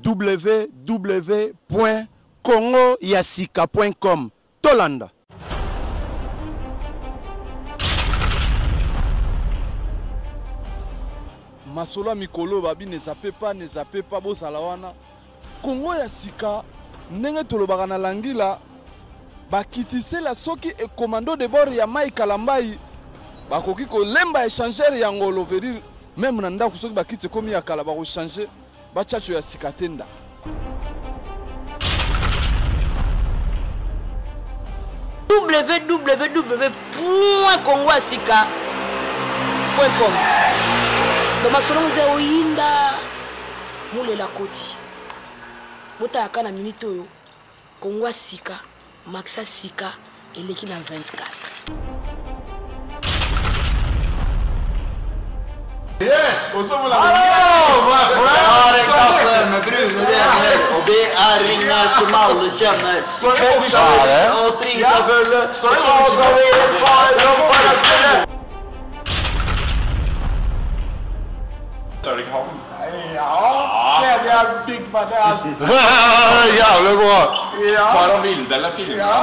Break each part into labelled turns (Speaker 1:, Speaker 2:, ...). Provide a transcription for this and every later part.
Speaker 1: www.congoyasika.com. Tolanda. Masolo mikolo babi ne zappe pas bo salawana. Congo ya sika ndenge tolobaka na langila bakitise la soki e commando de bord ya Mai Kalambai bakoki ko lemba échangeur ya ngolo verir même na ndako soki bakite komi ya kala bako changer ba chacho ya sika tenda.
Speaker 2: www.congoyasika.com. Dans masolo mze oyinda mule la koti. Bota yakana minute oyo Congo sika maxa sika eleki na 24.
Speaker 3: Yes!
Speaker 4: Oh, my friend! Med brune og det ringa som alle kjenner. Og strita følge. Så lager vi et par romparapene.
Speaker 3: Ja, se det big man der.
Speaker 4: Jævlig bra.
Speaker 5: Tar han bilde eller filmer?
Speaker 3: Ja.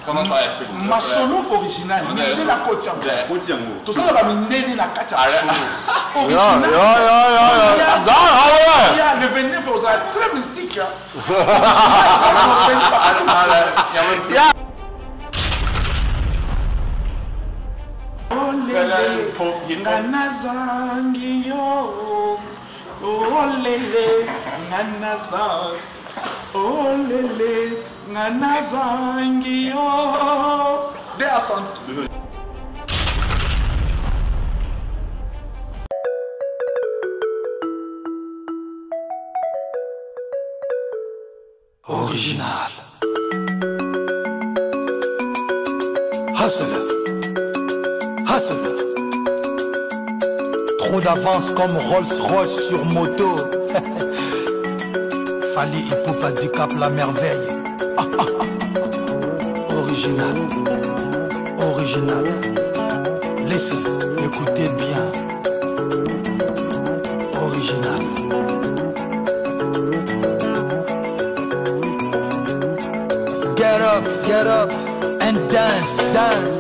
Speaker 5: Kan han ta et bilde?
Speaker 3: Masolo original. Mindé la kotiango. Tout ça va mindé la kotiango. Original.
Speaker 4: Der har vi det.
Speaker 3: Ja, le 29 år, så très mystique.
Speaker 4: Ja.
Speaker 3: Det er sant.
Speaker 6: Original. Hustle. Hustle. Trop d'avance comme Rolls-Royce sur moto. Fali Ipupa du Cap la merveille. Original. Original. Laissez, écoutez bien. Original. Get up and dance, dance.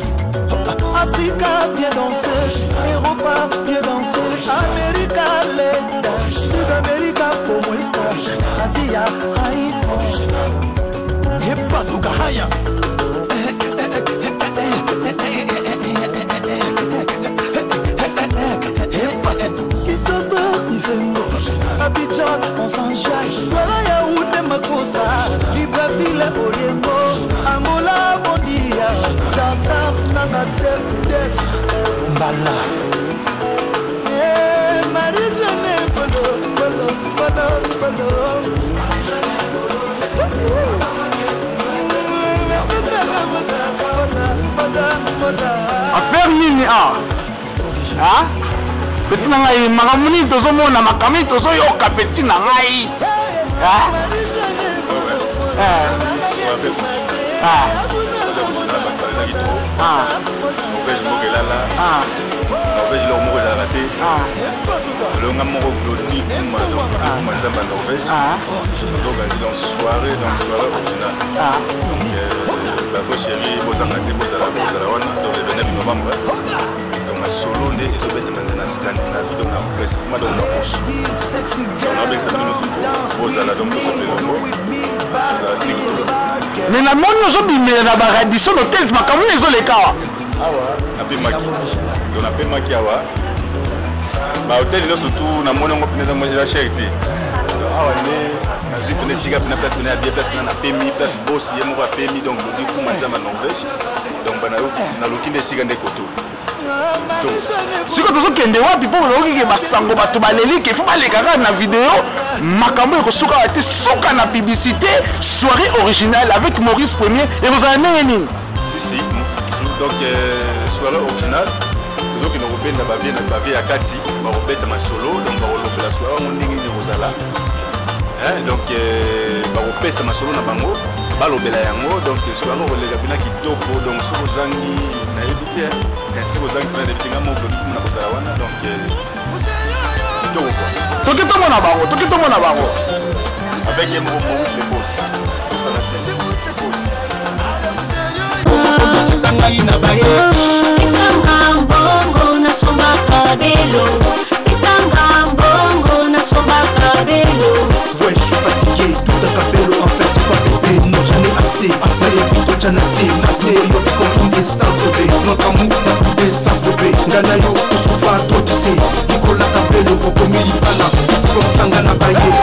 Speaker 6: Africa viens danser, Europa viens danser, America les danse, Sud-America como estás, Asia, Haï, et Bazooka Haya. Abidjan, on s'enjaille. Voilà Yaoundé Makossa, Libreville, Oriengo, Angola, Bondia, Dakar, Nanga, Def, Mbala. Marie-Jeanne, Bolo.
Speaker 4: Affaire nini ah? Petit na ngai makamuni tozomona makami tozoyoka petit na ngai.
Speaker 5: Norvège mokelala. Norvège lo moko ezala te. Longa moko gloni kuma donc manzamba Norvège. Donc dans soirée originale. La voix chérie bozanga te bozala wana donc le 29 novembre. Donc ma solo né ezobeta na Scandinavie donc na Brest ma donc na Oslo. On a avec ça nous bozala donc
Speaker 4: mais la monde nous obimela na baradisson hôtel makamuni ezoleka
Speaker 5: awa napemaki donc napemaki awa bahôtel ino surtout na moni yango mpena zango eza cher te awa nde nazwi mpena esika mpena place mpena ya bien place mpena napemi place bosi ye moko apemi donc lodi kuma nzamba Norvège donc naluki nde esika nde koto
Speaker 4: siko tozokende wapi mpo okike basango bato balelike fo balekaka na video makambo ekosuka te soka na publicité soirée originale avec Maurice Premier ekozala ndenge nini
Speaker 5: si donc soirée originale tozokende kobenda bavie ya kati bakobeta masolo donc bakolobela soirée yango ndenge nini ekozala donc bakopesa masolo na bango balobela yango donc soirée okoleka mpena kitoko donc soki ozangi nayebi te soki ozangi mpena debitinga moko na kozala wana donc
Speaker 4: Toki tomona bango, toki tomona bango.
Speaker 5: Avec un gros mot, les boss. Tout ça, la tête.
Speaker 6: Ouais, je suis fatigué, tout un capello, en fait c'est pas bébé, non j'en ai assez, ça y est plutôt j'en ai assez, yo comme une distance bébé, notre amour n'a plus d'essence bébé, Ngana yo, tout souffre à toi tu sais, Nicolas Capello, Coco Milipana, c'est comme ça Ngana Baye.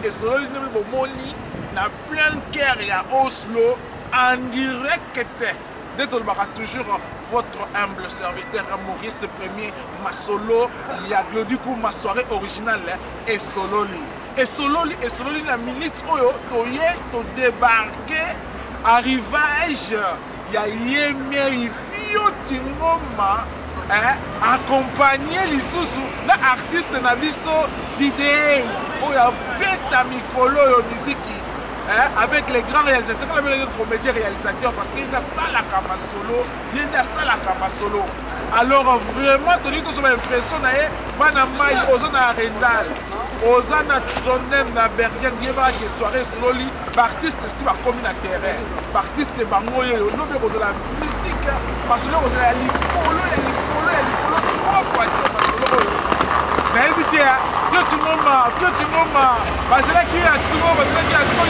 Speaker 3: Et Sololi Moni na plein cœur à Oslo en direct d'être toujours votre humble serviteur Maurice Premier Masolo. Il y a du coup ma soirée originale et Sololi la minute oyo to débarquer arrivage il y a Yemé Fio Tingoma accompagner les sous la artiste Nabiso d'idée où il y a bêta micro musique avec les grands réalisateurs, les comédiens réalisateurs, parce qu'il y a ça la kama solo, il y a ça la kama solo. Alors vraiment, tu as l'impression que Ozana Rendal, Ozana Tronem, na Bergen, il y a des soirées solo, l'artiste ici va comme un terrain, l'artiste est bangoye, on a la mystique, parce que là on a l'icolo, trois fois. Mais écoutez, Fiotingoma, Basela qui a tout, Basela qui a tout,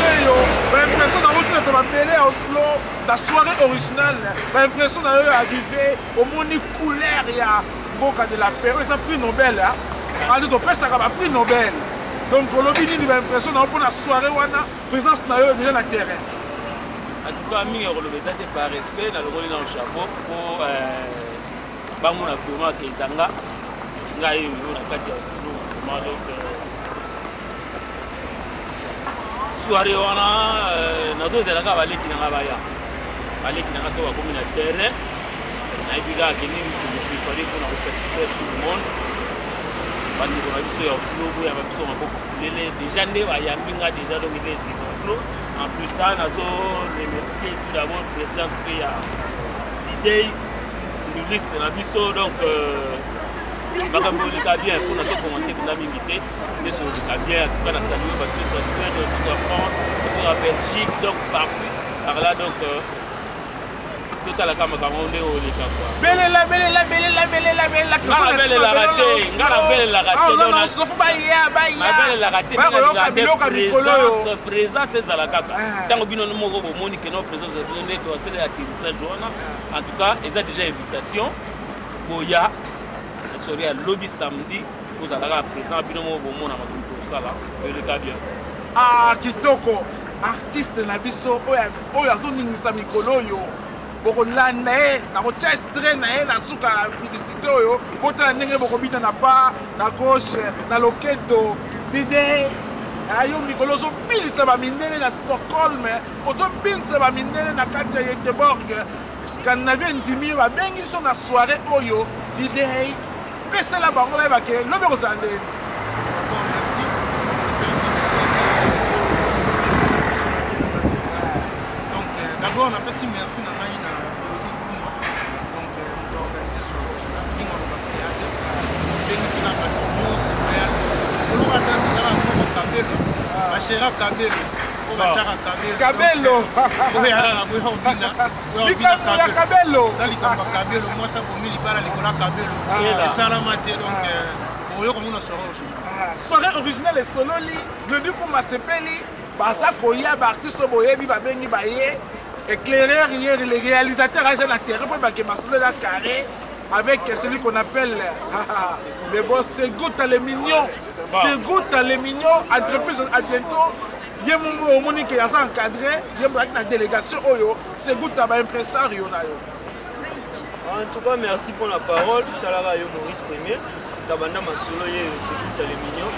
Speaker 3: l'impression d'avoir tout le mêlé à Oslo, la soirée originale, l'impression d'avoir arrivé au monde couleur, il y a Boca de la Pérou, ils ont pris Nobel, hein. Donc, ça a pris Nobel. Donc, on a l'impression d'avoir la soirée, la présence déjà dans le terrain.
Speaker 7: En tout cas, je suis par respect, dans le chapeau pour vraiment Keizanga. Ngai na kati ya studio donc soirée wana nazo zelaka baleki na baya baleki na so comme na terrain na ibiga kini pour préparer pour satisfaire tout le monde bandeko na biso ya osilo boya biso maboko kulele déjà nde bayambi nga déjà donc il est cyclo en plus ça nazo remercier tout d'abord présence pe ya Didei liste na biso donc makambo oleka bien mpona tokomante kuna mingi te nde so oleka bien atuka na saluer bato nyonso ya Suède bato ya France bato ya Belgique donc partout par là donc totalaka makambo nde oleka quoi
Speaker 3: belela
Speaker 7: présence ezalaka ntango bino moko bomoni ke no présence bino nde toasele atterrissage wana en tout cas eza déjà invitation boya sori ya lobby samedi ozalaka présent bino moko bomona makambo tosala oleka bien
Speaker 3: kitoko artiste na biso oyo azoningisa mikolo oyo bokolanda ye nakotia extrait na ye na suka ya publicité oyo botala ndenge bokobina na ba na gauche na loketo Didei ayo mikolo ozobilisa bamindele na Stockholm ozobilisa bamindele na kati ya Göteborg Scandinavie ndimi babengi so na soirée oyo Didei pesela bango bayebake lobi kozala ndeni.
Speaker 8: D'abord, on a fait merci à Naïna, donc on a organisé ce on
Speaker 3: soirée originale Sololi, le dit qu'on m'a sepeli, Basa Koya, artiste Boyebi, Babengi Baye. Éclaireur hier, les réalisateurs à la terre pour que Marcelo la carré avec celui qu'on appelle mais bon c'est Goutte à les mignons, c'est Goutte à les mignons, entreprise à bientôt. Il y a mon monique qui a encadré, il y a une délégation Oyo, c'est Goutte à impresario.
Speaker 9: En tout cas, merci pour la parole. Talara yo Maurice Premier, Tabanda Masolo c'est Goutte à les mignons.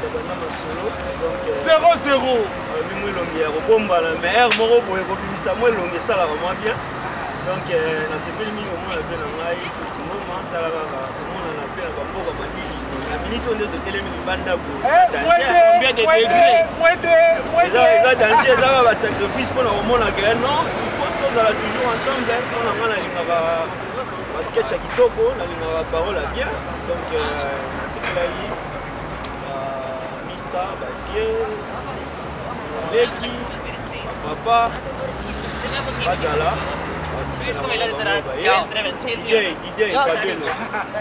Speaker 9: Tabanda Masolo donc 0-0. Donc, na sepeli mingi omona pe na ngai effectivement talaka komona na pe na bamboka malili na minute onde totelemi libanda ko eza danger ezaka basacrifice mpona komona ke non il faut tozala toujours ensemble mpona nga nalingaka basketch ya kitoko nalingaka parole ya bien donc nasepelaki mista bafie leki papa bazala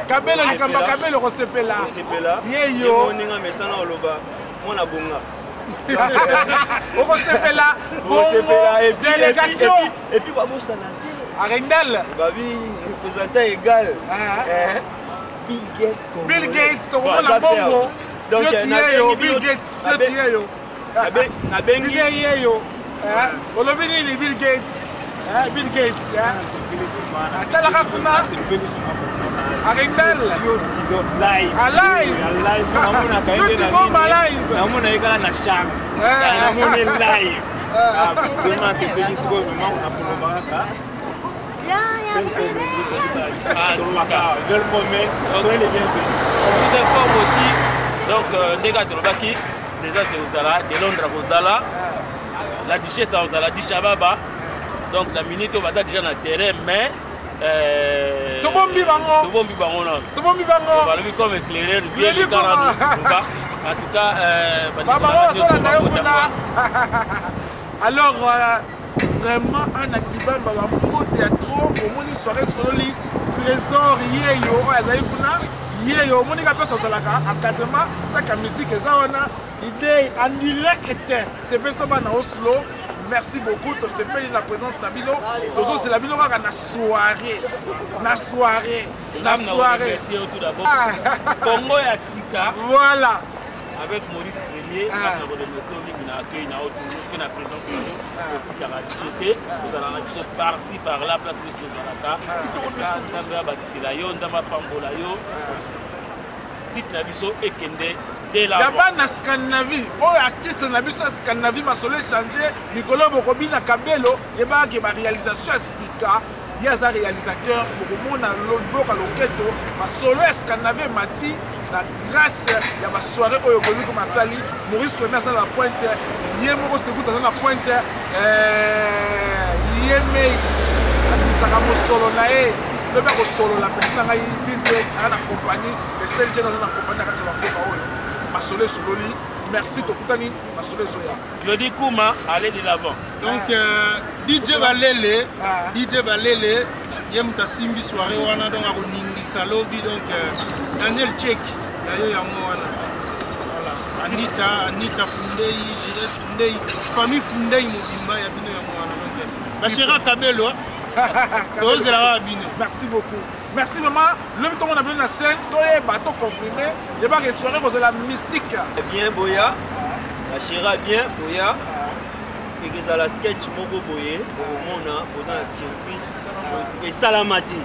Speaker 3: Kabelo likamba Kabelo kosepela yeyo
Speaker 9: ninga mesana oloba mona bonga
Speaker 3: okosepela délégation
Speaker 9: et puis babosa na te
Speaker 3: Arendal
Speaker 9: babi représentant égal
Speaker 3: Bill Gates to mona bongo donc yeyo Bill Gates yeyo
Speaker 9: na bengi
Speaker 3: yeyo olobi ni Bill Gates Bill Gates, Talaka Kuna, Arendal, alive, tout le monde alive.
Speaker 7: Donc, Nega Tolobaki, déjà c'est Ozala, de Londres à Ozala, la duchesse à Ozala, Dishababa. Donc la minute on va déjà dans le terrain mais
Speaker 3: Tobombi bango
Speaker 7: on va le comme éclaireur bien les 40 en tout cas
Speaker 3: alors vraiment un activant au théâtre au moni soirée Sololi trésor yeyo azali kuna yeyo moni ka pesa salaka encadrement sac à musique ezana idée en direct c'est fait ça na Oslo. Merci beaucoup, tu sais pas la présence de Tabilo. Toujours c'est la Bilo na soirée.
Speaker 7: Congo et Sika.
Speaker 3: Voilà.
Speaker 7: Avec Maurice Premier, on a accueilli la présence de nous. Nous allons la par-ci, par-là, place de Tchoubaraka. Nzamba Bakisilayo, Nzamba Pambolayo. Site Nabiso et Kende.
Speaker 3: D'abord na Scandinavie, artiste na biso Scandinavie masolo changer Nicolas Bokobina Kabelo et ba réalisation Sika ye aza réalisateur bokomona boka loketo basolo ya Scandinavie mati na grâce ya basoirée oyo komi ko masali Maurice Premier aza na pointe ye moko sekuta aza na pointe ye mei abimisaka mosolo na ye lobi akosolola pesi na ngai bilbet aza na compagnie le CLG aza na compagnie na kati ya bamboka oyo masolo esololi. Merci tokutani masolo ezoya.
Speaker 7: Claudie Kouma, allez de l'avant.
Speaker 8: Donc DJ Balele yemuta simbi soirée wana donc akoningisa lobi donc Daniel Tchek yayo yango wana. Voilà. Anita Fundei, Gilles Fundei, famille Fundei mobimba ya bino yango wana donc. Bachera Kabelo.
Speaker 3: Merci beaucoup. Merci maman. Le temps on a bien la scène, toi et bateau confirmé. Il va restaurer pour la mystique.
Speaker 9: Bien Boya, la chéra bien Boya. Et que la sketch moko boye, au mona, posant la surprise. Et salamati.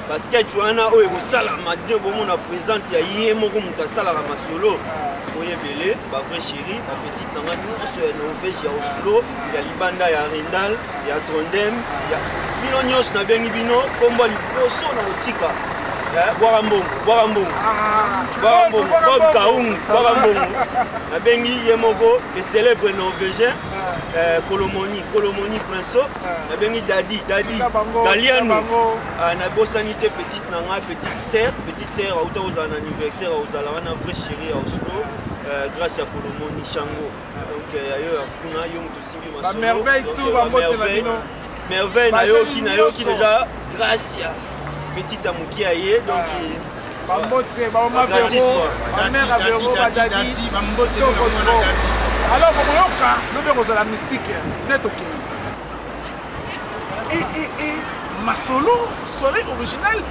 Speaker 9: Parce que tu en as eu salamati, au mona présence, il y a moko muta salama solo. Boye belé, ma vraie chérie, ma petite nana, nous sommes Norvège, il y a Oslo, il y a Libanda, il y a Rindal, il y a Trondheim, il y a bino nyos na bengi bino kombo liposo na otika Boarambongo Bob Kaung Boarambongo na bengi yemoko le célèbre norvégien Kolomoni Princeau na bengi Dadi Galiano na bosanité petite nanga petite sœur auta aux anniversaire aux alana vrai chérie à Oslo grâce à Kolomoni Chango donc ayo akuna yo muto simbi masolo
Speaker 3: merveille tout va moto
Speaker 9: merveille nayoki déjà grâce à petite amouki aye donc
Speaker 3: alors bokoyoka lobe kozala mystique net ok et masolo soirée originale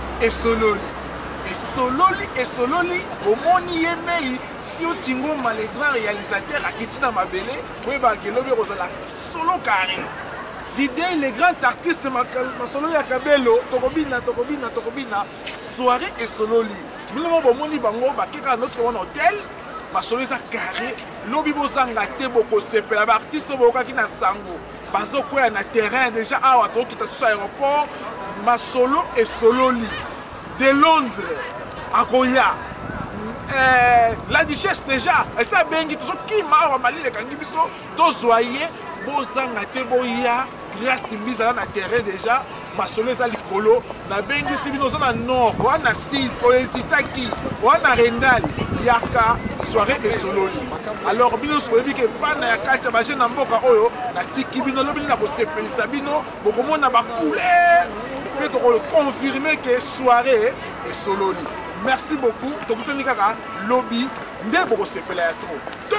Speaker 3: esololi omoni ye mei Fio Tingo le grand réalisateur akiti na mabele oyebaki lobe kozala solo carré. L'idée, les grands artistes, Masolo Yakabelo, Tokobina, soirée et sololi. Nous avons moni bango, bakika notre hôtel, Masolo est carré, lobby bozanga te boko sepe, la artiste boka ki na sango, bazo quoi na terrain déjà à wato qui ta sur aéroport, Masolo et sololi. De Londres à Goya. La duchesse déjà, et ça bengi tout qui m'a mali le kangi biso, to zoyer, bozanga te boya. Grâce à na terrain déjà, Masolo za likolo na bengi sibino za na nord, wana sud, oezitaki, wana Rendal, yaka soirée et sololi. Alors bino soyebi ke bana ya kacha ba jeune mboka oyo na tiki bino lobi na ko sepelisa bino, bokomona ba couleur, peut to confirmer que soirée et sololi. Merci beaucoup. Tokutani kaka lobby nde boko sepela ya trop.